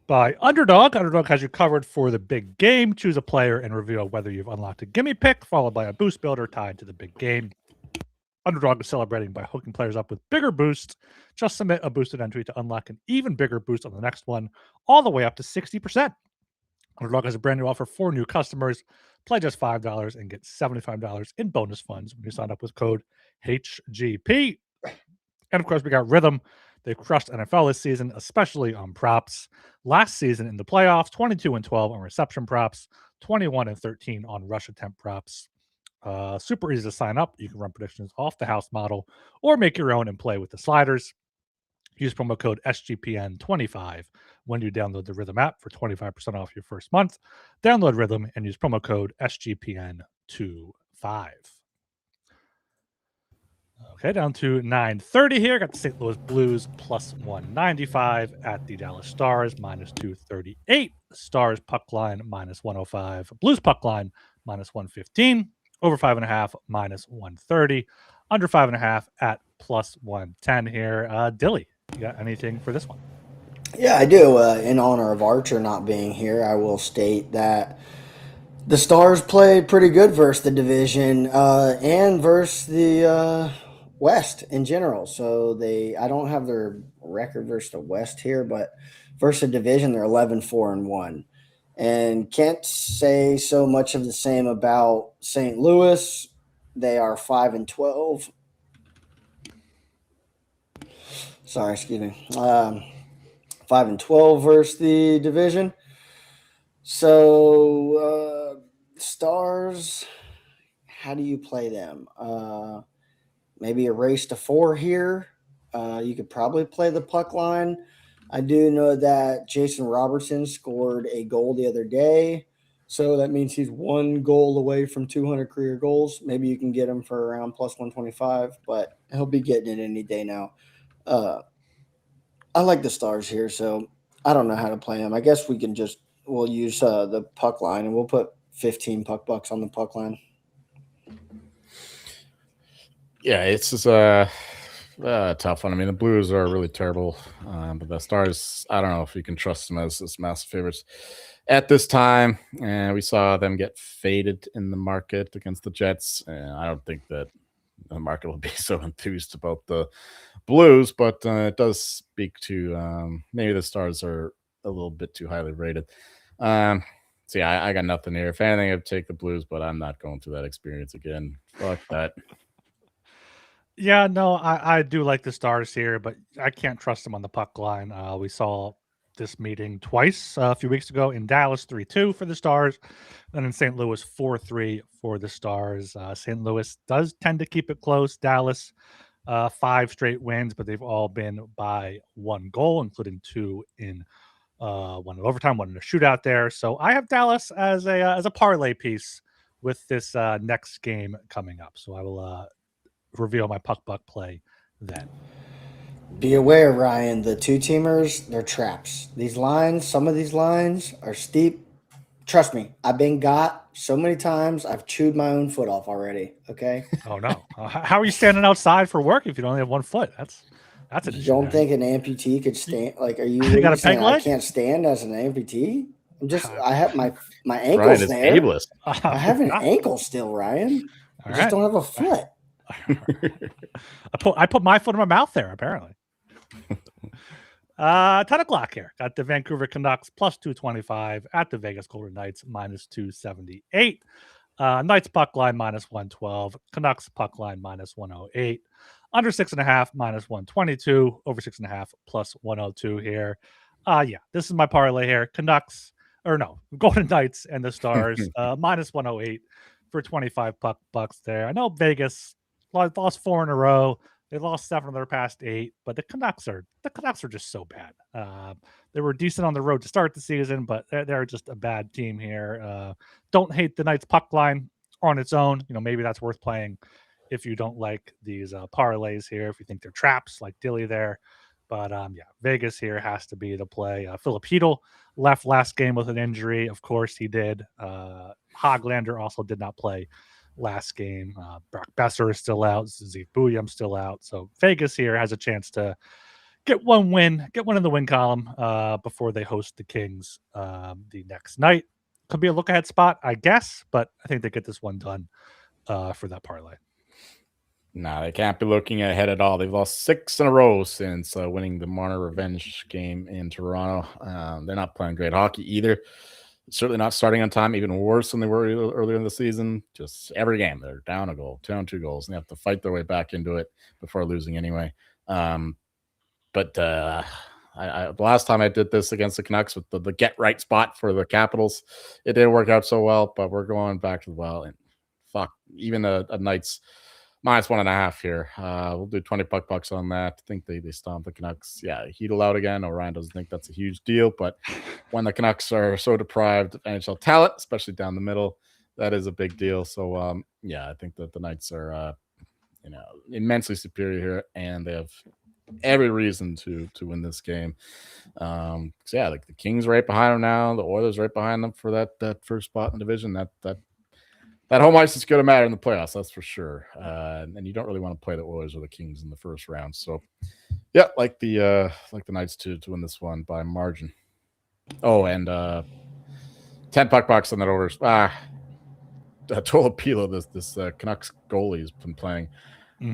by Underdog. Underdog has you covered for the big game. Choose a player and reveal whether you've unlocked a gimme pick, followed by a boost builder tied to the big game. Underdog is celebrating by hooking players up with bigger boosts. Just submit a boosted entry to unlock an even bigger boost on the next one, all the way up to 60%. Underdog has a brand new offer for new customers. Play just $5 and get $75 in bonus funds when you sign up with code HGP. And of course, we got Rhythm. They've crushed NFL this season, especially on props. Last season in the playoffs, 22-12 on reception props, 21-13 on rush attempt props. Super easy to sign up. You can run predictions off the house model or make your own and play with the sliders. Use promo code SGPN25 when you download the Rhythm app for 25% off your first month. Download Rhythm and use promo code SGPN25. Okay, down to 9:30 here. Got the St. Louis Blues plus 195 at the Dallas Stars minus 238. Stars puck line minus 105. Blues puck line minus 115. Over 5.5 minus 130. Under 5.5 at plus 110 here. Dilly, you got anything for this one? Yeah, I do. In honor of Archer not being here, I will state that the Stars played pretty good versus the division and versus the West in general. So I don't have their record versus the West here, but versus the division, they're 11-4-1. And can't say so much of the same about St. Louis. They are 5-12. Sorry, excuse me. 5-12 versus the division. So Stars, how do you play them? Maybe a race to 4 here. You could probably play the puck line. I do know that Jason Robertson scored a goal the other day. So that means he's 1 goal away from 200 career goals. Maybe you can get him for around plus 125, but he'll be getting it any day now. I like the Stars here, so I don't know how to play them. I guess we'll use the puck line, and we'll put 15 bucks on the puck line. Yeah, it's just a tough one. I mean, the Blues are really terrible, but the Stars, I don't know if you can trust them as massive favorites at this time. And we saw them get faded in the market against the Jets. And I don't think that the market will be so enthused about the Blues, but it does speak to maybe the Stars are a little bit too highly rated. So yeah, I got nothing here. If anything, I'd take the Blues, but I'm not going through that experience again. Fuck that. Yeah, no, I do like the Stars here, but I can't trust them on the puck line. We saw this meeting twice a few weeks ago in Dallas, 3-2 for the Stars, and in St. Louis, 4-3 for the Stars. St. Louis does tend to keep it close. Dallas, 5 straight wins, but they've all been by 1 goal, including 2 in one in overtime, 1 in a shootout there. So I have Dallas as a parlay piece with this next game coming up. So I will reveal my puck buck play then. Be aware, Ryan, the 2-teamers, they're traps. Some of these lines are steep. Trust me, I've been got so many times. I've chewed my own foot off already. Okay. Oh no! How are you standing outside for work if you only have 1 foot? That's an issue. You don't think an amputee could stand? Like, are you? You got a peg leg? I can't stand as an amputee. I have my ankles Ryan is there. ableist. I have an ankle still, Ryan. I just don't have a foot. I put my foot in my mouth there, apparently. 10 o'clock here. Got the Vancouver Canucks plus 225 at the Vegas Golden Knights minus 278. Knights puck line minus 112. Canucks puck line minus 108. Under 6.5 minus 122. Over 6.5 plus 102 here. Yeah, this is my parlay here. Golden Knights and the Stars minus 108 for 25 bucks there. I know Vegas lost 4 in a row. They lost 7 of their past 8, but the Canucks are just so bad. They were decent on the road to start the season, but they're just a bad team here. Don't hate the Knights puck line on its own. Maybe that's worth playing if you don't like these parlays here, if you think they're traps like Dilly there. But Vegas here has to be the play. Filipino left last game with an injury. Of course, he did. Hoglander also did not play last game. Brock Besser is still out. Zeke Bouillon's still out. So Vegas here has a chance to get one in the win column before they host the Kings the next night. Could be a look ahead spot, I guess, but I think they get this one done for that parlay. No, they can't be looking ahead at all. They've lost 6 in a row since winning the Marner revenge game in Toronto. They're not playing great hockey either. Certainly not starting on time, even worse than they were earlier in the season. Just every game, they're down a goal, down 2 goals, and they have to fight their way back into it before losing anyway. But the last time I did this against the Canucks with the get right spot for the Capitals, it didn't work out so well, but we're going back to the well. And fuck, even a Knights -1.5 here. We'll do $20 on that. I think they stomp the Canucks. Yeah, Heedle out again. Orion doesn't think that's a huge deal, but when the Canucks are so deprived of NHL talent, especially down the middle, that is a big deal. So I think that the Knights are immensely superior here, and they have every reason to win this game. Like the Kings right behind them now, the Oilers right behind them for that first spot in the division. That home ice is going to matter in the playoffs, that's for sure. And you don't really want to play the Oilers or the Kings in the first round. So, yeah, like the Knights to win this one by margin. Oh, and $10 on that overs. Tolopilo, this Canucks goalie has been playing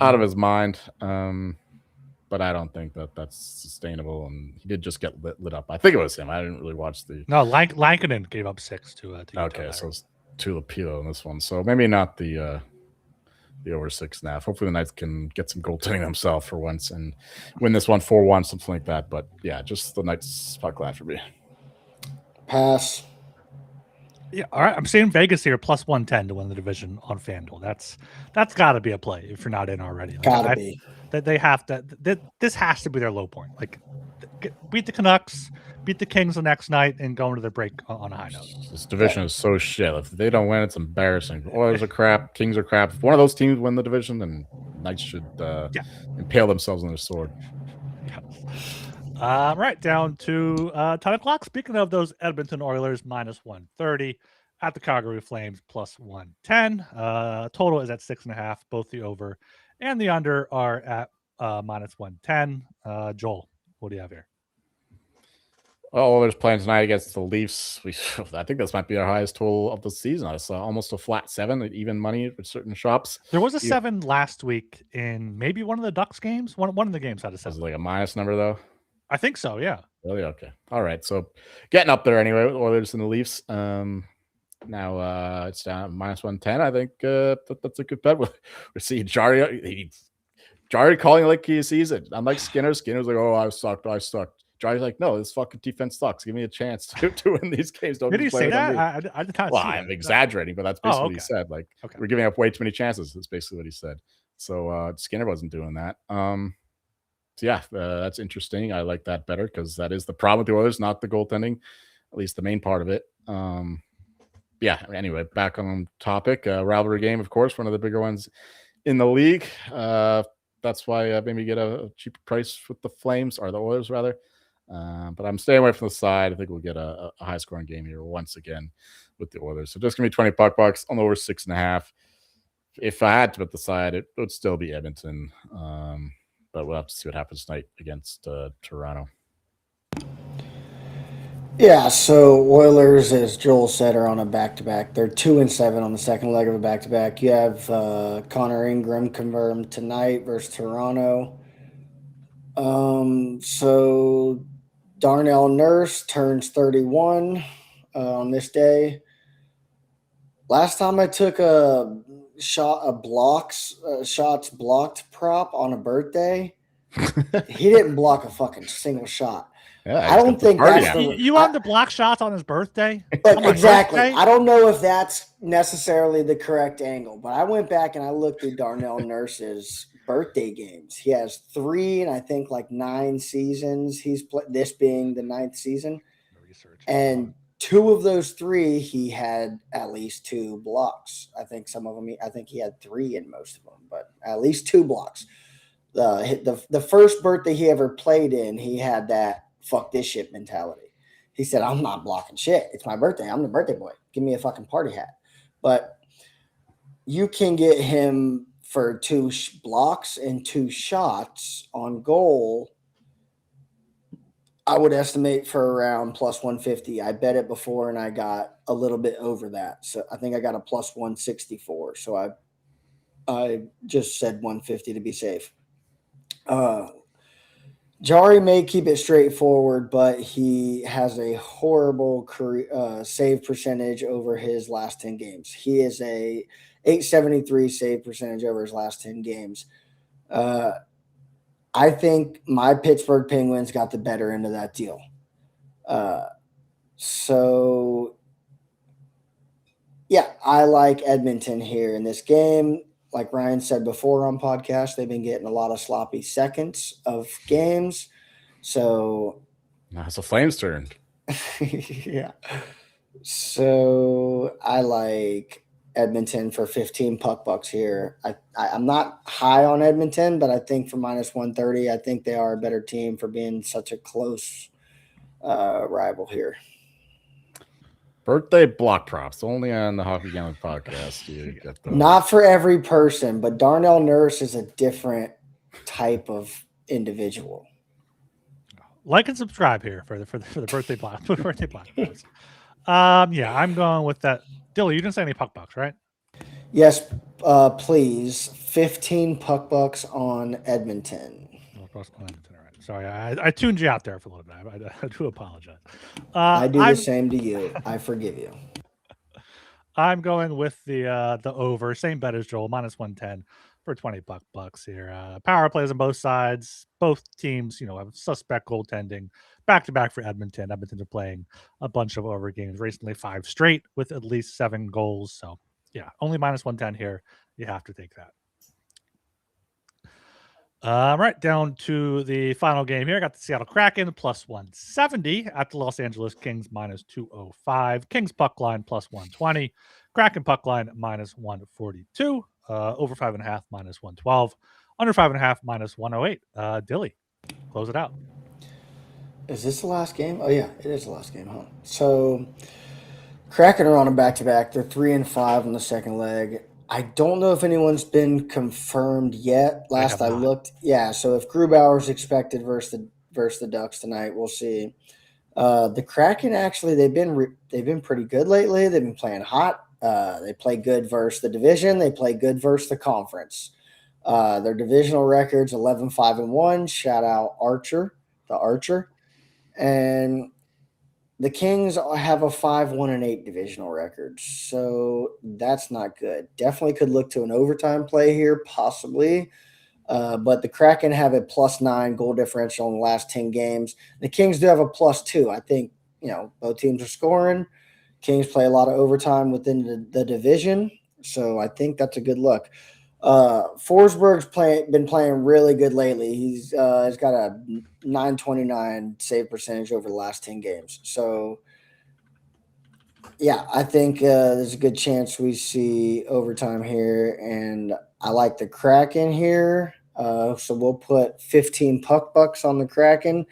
out of his mind. But I don't think that's sustainable. And he did just get lit up. I think it was him. I didn't really watch the. No, Lankinen gave up 6 to okay, so it's Tulipilo in this one. So maybe not the over 6.5. Hopefully the Knights can get some goaltending themselves for once and win this one 4-1, something like that. But yeah, just the Knights puck line for me. Pass. Yeah, all right. I'm seeing Vegas here +110 to win the division on FanDuel. That's got to be a play if you're not in already. Gotta be. They have to. This has to be their low point. Like, beat the Canucks, beat the Kings the next night, and go into the break on a high note. This division is so shit. If they don't win, it's embarrassing. Oilers are crap. Kings are crap. If one of those teams win the division, then Knights should impale themselves on their sword. Right, down to 10 o'clock. Speaking of those Edmonton Oilers, -130 at the Calgary Flames, +110. Total is at 6.5. Both the over and the under are at -110. Joel, what do you have here? Oh, Oilers playing tonight against the Leafs. I think this might be our highest total of the season. I saw almost a flat 7 at even money with certain shops. There was a 7 last week in maybe one of the Ducks games. One of the games had a 7. Was it like a minus number though? I think so, yeah. Really? Okay. All right. So getting up there anyway with Oilers and the Leafs. Now it's down -110. I think that's a good bet. We're seeing Jari calling like he sees it. Unlike Skinner's like, oh, I sucked. Jari's like, no, this fucking defense sucks. Give me a chance to win these games. Don't Did he say that? I did not see I'm exaggerating, but that's basically what he said. Like, we're giving up way too many chances. That's basically what he said. So Skinner wasn't doing that. That's interesting. I like that better because that is the problem with the Oilers, not the goaltending, at least the main part of it. Anyway, back on topic. Rivalry game, of course, one of the bigger ones in the league. That's why maybe get a cheaper price with the Flames, or the Oilers, rather. But I'm staying away from the side. I think we'll get a high-scoring game here once again with the Oilers. So just going to be $20 on the over 6.5. If I had to bet the side, it would still be Edmonton. But we'll have to see what happens tonight against Toronto. Yeah, so Oilers, as Joel said, are on a back-to-back. They're 2-7 on the second leg of a back-to-back. You have Connor Ingram confirmed tonight versus Toronto. So Darnell Nurse turns 31 on this day. Last time I took a shots blocked prop on a birthday, he didn't block a fucking single shot. Yeah, I don't think that's you want to block shots on his birthday? Exactly. Birthday? I don't know if that's necessarily the correct angle, but I went back and I looked through Darnell Nurse's birthday games. He has 3 and I think like 9 seasons. He's played, this being the 9th season. And 2 of those 3, he had at least 2 blocks. I think some of them, I think he had 3 in most of them, but at least 2 blocks. The first birthday he ever played in, he had that fuck this shit mentality. He said, I'm not blocking shit. It's my birthday. I'm the birthday boy. Give me a fucking party hat. But you can get him for 2 blocks and 2 shots on goal. I would estimate for around plus 150. I bet it before and I got a little bit over that. So I think I got a plus 164. So I just said 150 to be safe. Jari may keep it straightforward, but he has a horrible save percentage over his last 10 games. He is a 873 save percentage over his last 10 games. I think my Pittsburgh Penguins got the better end of that deal. So, yeah, I like Edmonton here in this game. Like Ryan said before on podcast, they've been getting a lot of sloppy seconds of games. So now it's the Flames' turn. Yeah. So I like Edmonton for 15 puck bucks here. I'm not high on Edmonton, but I think for minus 130, I think they are a better team for being such a close rival here. Birthday block props only on the Hockey Gambling Podcast. You get those. Not for every person, but Darnell Nurse is a different type of individual. Like and subscribe here for the birthday block. Birthday block. Yeah, I'm going with that. Dilly, you didn't say any puck bucks, right? Yes, please. 15 puck bucks on Edmonton. Sorry, I tuned you out there for a little bit. I do apologize. I do the same to you. I forgive you. I'm going with the over. Same bet as Joel, minus 110 for 20 bucks here. Power plays on both sides. Both teams, have suspect goaltending. Back-to-back for Edmonton. Edmonton are playing a bunch of over games recently, 5 straight with at least 7 goals. So, yeah, only minus 110 here. You have to take that. Right down to the final game here. I got the Seattle Kraken plus 170 at the Los Angeles Kings minus 205. Kings puck line plus 120. Kraken puck line minus 142. Over 5.5 minus 112. Under 5.5 minus 108. Dilly, close it out. Is this the last game? Oh yeah, it is the last game, huh? So Kraken are on a back-to-back. They're 3-5 on the second leg. I don't know if anyone's been confirmed yet. Last I looked, yeah. So if Grubauer's expected versus the Ducks tonight, we'll see. The Kraken actually they've been pretty good lately. They've been playing hot. They play good versus the division. They play good versus the conference. Their divisional records 11-5-1. Shout out the Archer, and the Kings have a 5-1-8 divisional record, so that's not good. Definitely could look to an overtime play here, possibly. But the Kraken have a +9 goal differential in the last 10 games. The Kings do have a +2. I think, both teams are scoring. Kings play a lot of overtime within the division, so I think that's a good look. Forsberg's been playing really good lately. He's got a 929 save percentage over the last 10 games. So, yeah, I think there's a good chance we see overtime here, and I like the Kraken here. So we'll put 15 puck bucks on the Kraken,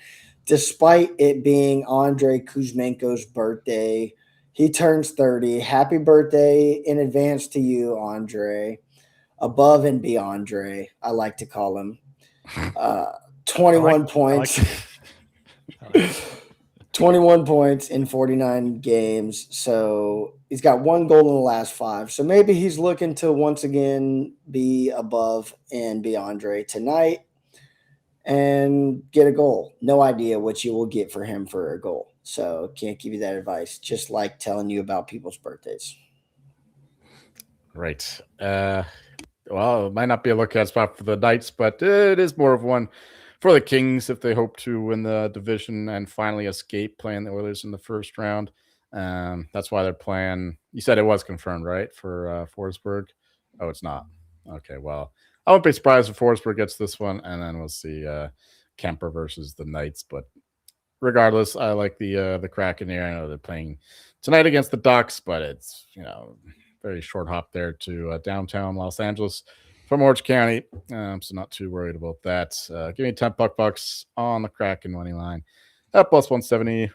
despite it being Andrei Kuzmenko's birthday. He turns 30. Happy birthday in advance to you, Andre. Above and beyond Dre, I like to call him. 21 points. 21 points in 49 games. So he's got 1 goal in the last 5. So maybe he's looking to once again be above and beyond Dre tonight and get a goal. No idea what you will get for him for a goal. So can't give you that advice. Just like telling you about people's birthdays. Right. Well, it might not be a look-at spot for the Knights, but it is more of one for the Kings if they hope to win the division and finally escape playing the Oilers in the first round. That's why they're playing. You said it was confirmed, right, for Forsberg? Oh, it's not. Okay, well, I won't be surprised if Forsberg gets this one, and then we'll see Kemper versus the Knights. But regardless, I like the Kraken here. I know they're playing tonight against the Ducks, but it's very short hop there to downtown Los Angeles from Orange County. So not too worried about that. Give me $10 on the Kraken money line at plus 170.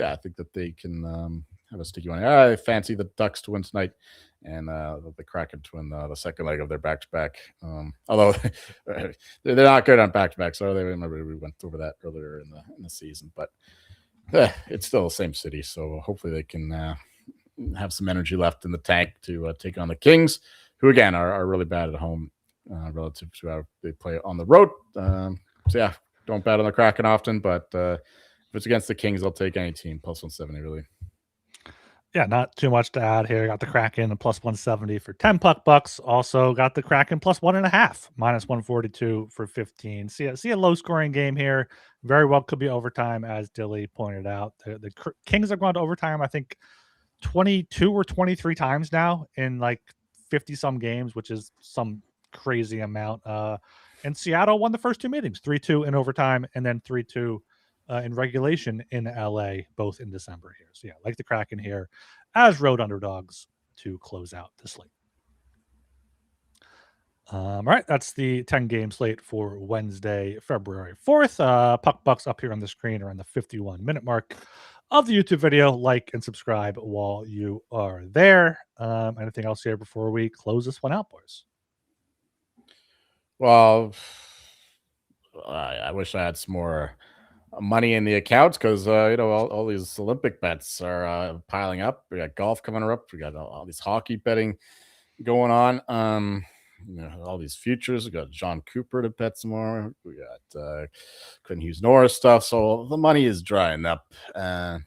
I think that they can have a sticky one. I fancy the Ducks to win tonight, and the Kraken to win the second leg of their back-to-back. Although they're not good on back-to-backs, are they? Remember we went over that earlier in the season, but it's still the same city, so hopefully they can have some energy left in the tank to take on the Kings, who again are really bad at home relative to how they play on the road. Don't bet on the Kraken often, but if it's against the Kings, I'll take any team plus 170 really. Yeah, not too much to add here. Got the Kraken and plus 170 for $10. Also got the Kraken plus 1.5, minus 142 for 15. See a low scoring game here. Very well could be overtime, as Dilly pointed out. The Kings have gone to overtime, I think, 22 or 23 times now in like 50 some games, which is some crazy amount. And Seattle won the first two meetings, 3-2 in overtime, and then 3-2 in regulation in LA, both in December here. So like the Kraken here as road underdogs to close out the slate. All right, that's the 10-game slate for Wednesday, February 4th. Puck Bucks up here on the screen around the 51-minute mark of the YouTube video. Like and subscribe while you are there. Anything else here before we close this one out, boys? Well, I wish I had some more money in the accounts because all these Olympic bets are piling up. We got golf coming up. We got all these hockey betting going on. All these futures. We got John Cooper to bet some more. We got Quinn Hughes Norris stuff. So the money is drying up. I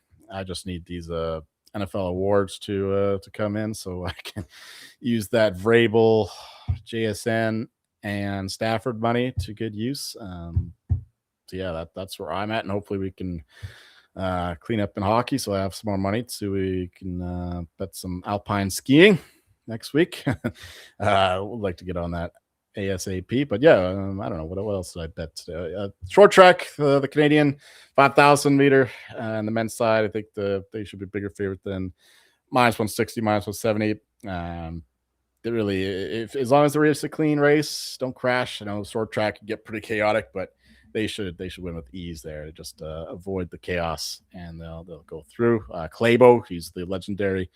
just need these NFL awards to come in so I can use that Vrabel, JSN, and Stafford money to good use. That's where I'm at, and hopefully we can clean up in hockey so I have some more money so we can bet some alpine skiing next week. Would like to get on that ASAP, but I don't know what else did I bet today. Short track, the Canadian 5,000 meter, and the men's side, I think they should be a bigger favorite than minus 160, minus 170. As long as the race is a clean race, don't crash. I know short track can get pretty chaotic, but they should win with ease there. Just avoid the chaos, and they'll go through. Klæbo, he's the legendary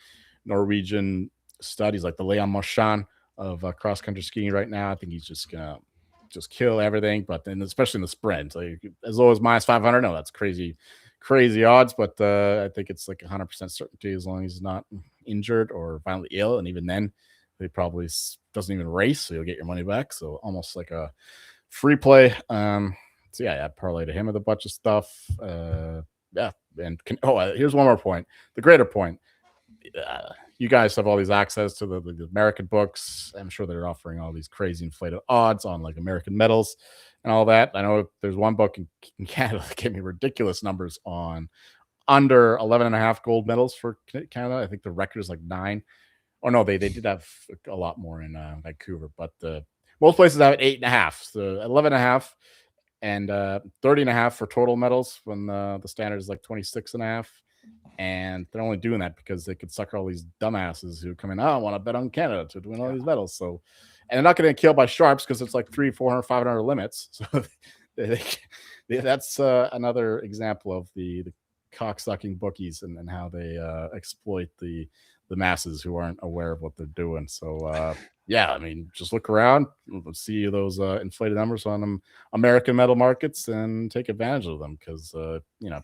Norwegian stud. He's like the Leon Marchand of cross country skiing right now. I think he's just gonna kill everything. But then, especially in the sprint, like as low as minus 500. No, that's crazy odds. But I think it's like 100% certainty as long as he's not injured or violently ill, and even then, he probably doesn't even race, so you'll get your money back. So almost like a free play. I parlayed him with a bunch of stuff. Here's one more point. The greater point. You guys have all these access to the American books. I'm sure they're offering all these crazy inflated odds on like American medals and all that. I know there's one book in Canada that gave me ridiculous numbers on under 11.5 gold medals for Canada. I think the record is like 9. Oh no, they did have a lot more in Vancouver, but most places have 8.5, so 11.5 and 30.5 for total medals when the standard is like 26.5. And they're only doing that because they could sucker all these dumbasses who come in. I want to bet on Canada to win all these medals. So, and they're not going to get killed by sharps because it's like 300, 400, 500 limits. So that's another example of the cocksucking bookies and how they exploit the masses who aren't aware of what they're doing. So, just look around, see those inflated numbers on American medal markets and take advantage of them because,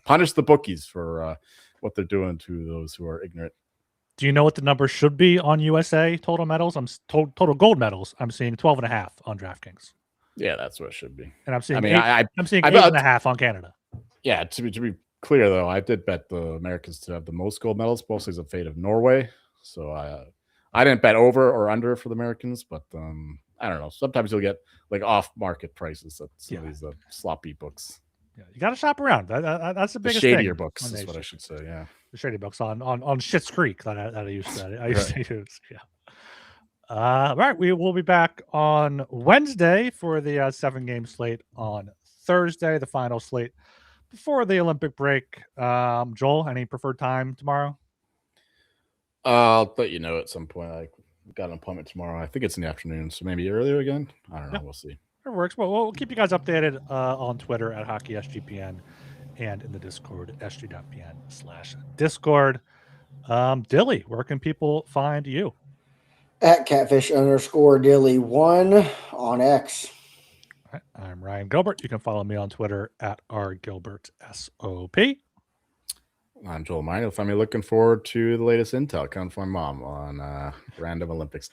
punish the bookies for what they're doing to those who are ignorant. Do you know what the number should be on USA total medals? Total gold medals. I'm seeing 12.5 on DraftKings. Yeah, that's what it should be. And I'm seeing I'm seeing 8.5 on Canada. Yeah, to be clear though, I did bet the Americans to have the most gold medals, mostly as a fate of Norway. So I didn't bet over or under for the Americans, but I don't know. Sometimes you'll get like off-market prices at some of these sloppy books. Yeah, you got to shop around. That's the biggest shadier thing. Books is what I should say. Yeah, the shady books on Schitt's Creek that I used to use. Yeah. All right, we will be back on Wednesday for the 7-game slate on Thursday, the final slate before the Olympic break, Joel, any preferred time tomorrow? I'll let you know at some point. I got an appointment tomorrow. I think it's in the afternoon, so maybe earlier again. I don't know. Yeah. We'll see. It works. Well, we'll keep you guys updated on Twitter at HockeySGPN and in the Discord, sg.pn/Discord. Dilly, where can people find you? At catfish_Dilly1 on X. All right, I'm Ryan Gilbert. You can follow me on Twitter at rgilbertsop. I'm Joel Mine. You'll find me looking forward to the latest intel coming from my mom on random Olympic stuff.